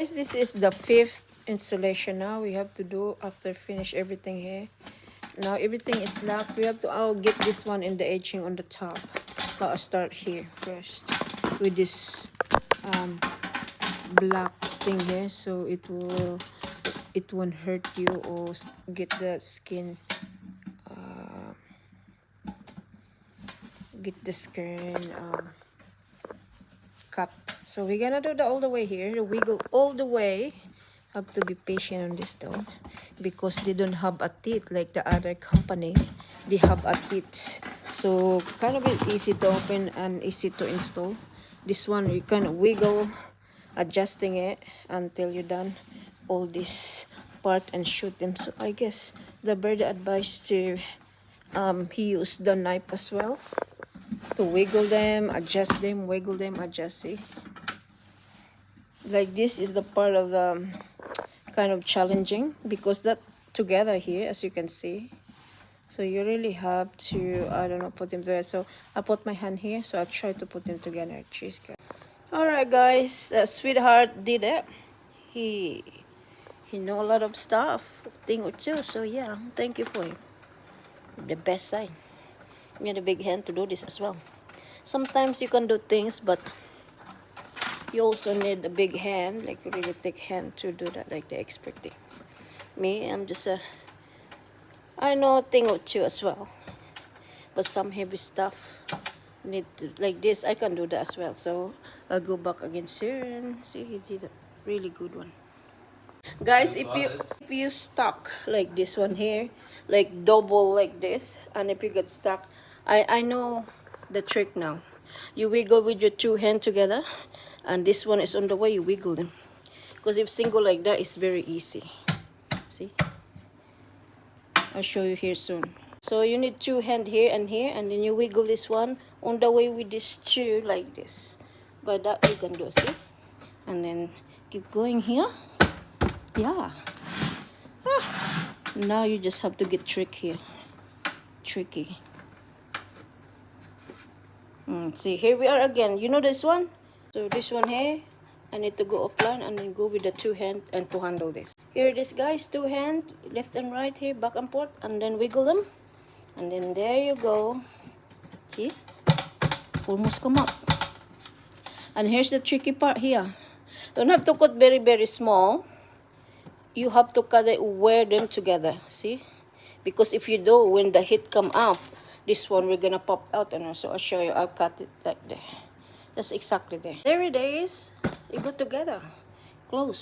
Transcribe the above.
This is the 5th installation now we have to do after finish everything here. Now everything is locked. We have to get this one in the edging on the top. I'll start here first with this black thing here, so it won't hurt you or get the skin cut. So we're gonna do that all the way here, the wiggle all the way. Have to be patient on this though, because they don't have a teeth like the other company. They have a teeth, so kind of easy to open and easy to install. This one you can wiggle, adjusting it until you're done all this part and shoot them. So I guess the bird advised to he used the knife as well to wiggle them, adjust them, wiggle them, adjust. See, like this is the part of the kind of challenging, because that together here, as you can see, so you really have to, I don't know, put them together. So I put my hand here, so I'll try to put them together. Cheers, guys. All right, guys, sweetheart did it. He know a lot of stuff, thing or two. So yeah, thank you for him. The best side. You need a big hand to do this as well. Sometimes you can do things, but you also need a big hand, like a really thick hand to do that, like the expert thing. Me, I'm just I know a thing or two as well, but some heavy stuff need to, like this, I can do that as well. So I'll go back again soon. See, he did a really good one. Guys, if you stuck like this one here, like double like this, and if you get stuck, I know the trick now. You wiggle with your two hands together, and this one is on the way, you wiggle them. Because if single like that, it's very easy. See, I'll show you here soon. So you need two hands here, and then you wiggle this one on the way with this two like this. But that you can do, see? And then keep going here. Yeah. Now you just have to get tricky. See, here we are again. You know this one? So this one here, I need to go upline and then go with the two hand and to handle this. Here it is, guys, two hand, left and right here, back and forth, and then wiggle them. And then there you go. See? Almost come up. And here's the tricky part here. Don't have to cut very, very small. You have to cut it, wear them together. See? Because if you do, when the heat come out, this one we're gonna pop out on her. So I'll show you. I'll cut it like there. That's exactly there. There it is. You go together. Close.